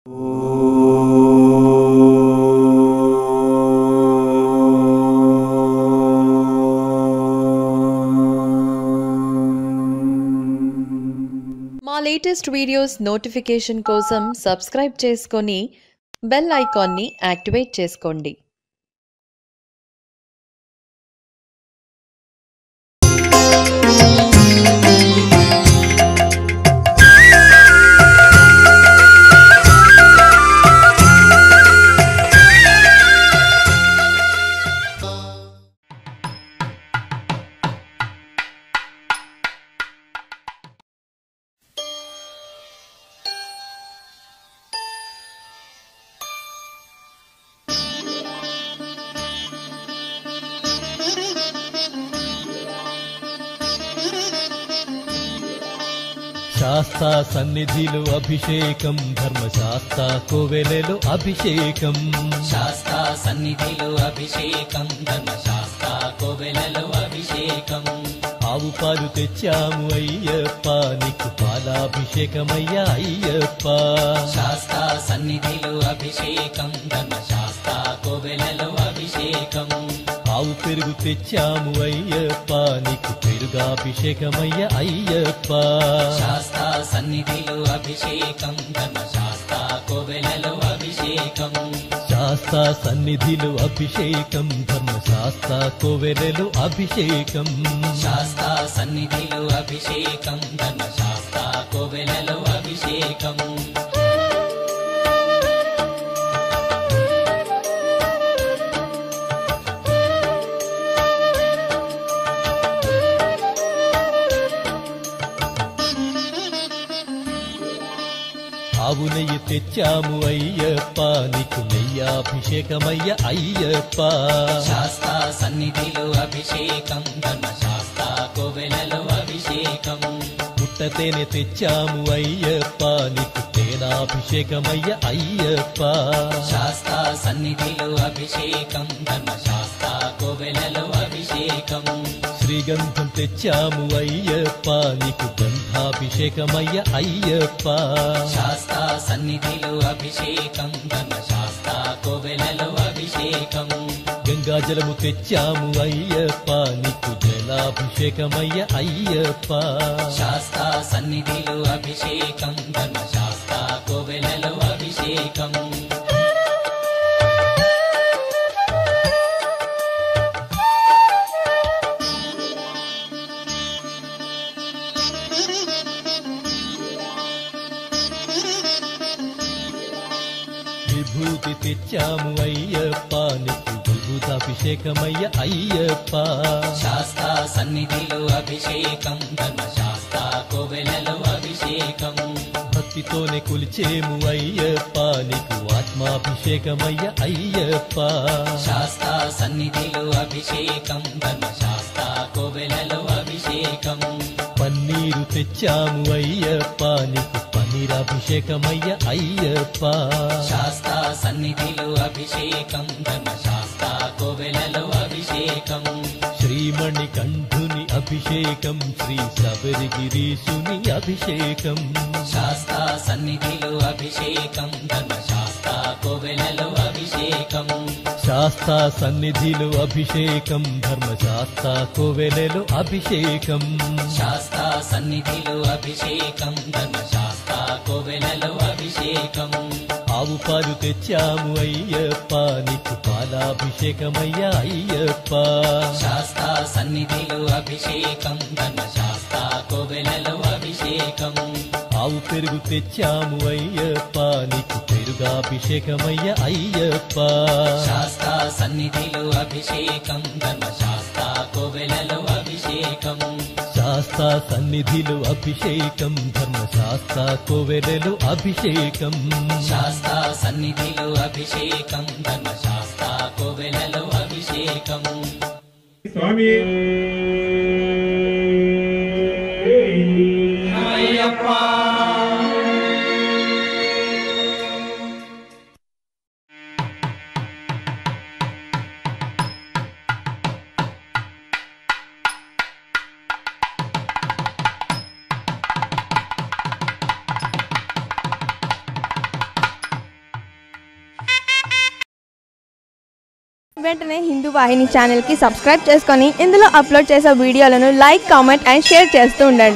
మా latest videos notification కోసం subscribe చేసుకొని బెల్ ఐకాన్ని యాక్టివేట్ చేసుకోండి. శాస్తా సన్నిధిలో అభిషేకం, ధర్మశాస్త్ర కోవెలలో అభిషేకం. శాస్త్ర సన్నిధిలో అభిషేకం, ధర్మశాస్త్ర కోవెలలో అభిషేకం. ఆవు పాలు తెచ్చాము అయ్యప్ప, నీకు పాలాభిషేకమయ్యా అయ్యప్ప. శాస్త్ర సన్నిధిలో అభిషేకం, ధర్మశాస్త్ర కోవెలలో అభిషేకం. ఆవు పెరుగు తెచ్చాము అయ్యప్ప, నీకు పెరుగాభిషేకమయ్యా అయ్యప్ప. శాస్త్ర సన్నిధిలో అభిషేకం, ధర్మశాస్త్ర కోవెలలో అభిషేకం. శాస్త్ర సన్నిధిలో అభిషేకం, ధర్మశాస్త్ర కోవెలలో అభిషేకం. శాస్త్ర సన్నిధిలో అభిషేకం, ధర్మశాస్త్ర కోవెలలో అభిషేకం. ఆవు నెయ్యి తెచ్చాము అయ్యప్ప, నీకు నెయ్యాభిషేకమయ్య అయ్యప్ప. శాస్త్ర సన్నిధిలో అభిషేకం, ధర్మశాస్త్ర కోవెలలో అభిషేకం. పుట్టతేనె తెచ్చాము అయ్యప్ప, నీకు తేనాభిషేకమయ్య అయ్యప్ప. శాస్త్ర సన్నిధిలో అభిషేకం, ధర్మశాస్త్ర కోవెలలో అభిషేకం. శ్రీగంధం తెచ్చాము అయ్యప్ప, నీకు గంధాభిషేకమయ్య అయ్యప్ప. శాస్త్ర సన్నిధిలో అభిషేకం, ధర్మశాస్త్ర కోవెలలో అభిషేకం. గంగాజలము తెచ్చాము అయ్యప్ప, నీకు జలాభిషేకమయ్య అయ్యప్ప. శాస్త్ర సన్నిధిలో అభిషేకం, ధర్మశాస్త్ర కోవెలలో అభిషేకం. విభూతి తెచ్చాము అయ్యప్ప, నీకు విభూతాభిషేకమయ్య అయ్యప్ప. శాస్త్ర సన్నిధిలో అభిషేకం, ధర్మశాస్త్ర కోవెలలో అభిషేకం. భక్తితోనే కొలిచేము అయ్యప్ప, నీకు ఆత్మాభిషేకమయ్య అయ్యప్ప. శాస్త్ర సన్నిధిలో అభిషేకం, ధర్మశాస్త్ర కోవెలలో అభిషేకం. పన్నీరు తెచ్చాము అయ్యప్ప, నీకు పన్నీరాభిషేకమయ్య అయ్యప్ప. శాస్త్ర సన్నిధిలో అభిషేకం, ధర్మశాస్త్ర కోవెలలో అభిషేకం. శ్రీమణి కంఠుని అభిషేకం, శ్రీ శబరిగిరీశుని అభిషేకం. శాస్త్ర సన్నిధిలో అభిషేకం, ధర్మశాస్త్ర కోవెలలో అభిషేకం. శాస్త్ర సన్నిధిలో అభిషేకం, ధర్మశాస్త్ర కోవెలలో అభిషేకం. శాస్త్ర సన్నిధిలో అభిషేకం, ధర్మశాస్త్ర కోవెలలో అభిషేకం. ఆవు పాలు తెచ్చాము అయ్యప్ప, నీకు పాలాభిషేకమయ్య అయ్యప్ప. శాస్త్ర సన్నిధిలో అభిషేకం, ధర్మశాస్త్ర కోవెలలో అభిషేకం. ఆవు పెరుగు తెచ్చాము అయ్యప్ప, నీకు పెరుగాభిషేకమయ్య అయ్యప్ప. శాస్త్ర సన్నిధిలో అభిషేకం, ధర్మశాస్త్ర కోవెలలో అభిషేకం. శాస్త్ర సన్నిధిలో అభిషేకం, ధర్మశాస్త్ర కోవెలలో అభిషేకం. శాస్త్ర సన్నిధిలో అభిషేకం, ధర్మశాస్త్ర కోవెలలో అభిషేకం. స్వామి అయ్యప్ప. వెంటనే హిందూ వాహిని ఛానల్కి సబ్స్క్రైబ్ చేసుకొని ఇందులో అప్లోడ్ చేసే వీడియోలను లైక్, కామెంట్ అండ్ షేర్ చేస్తూ ఉండండి.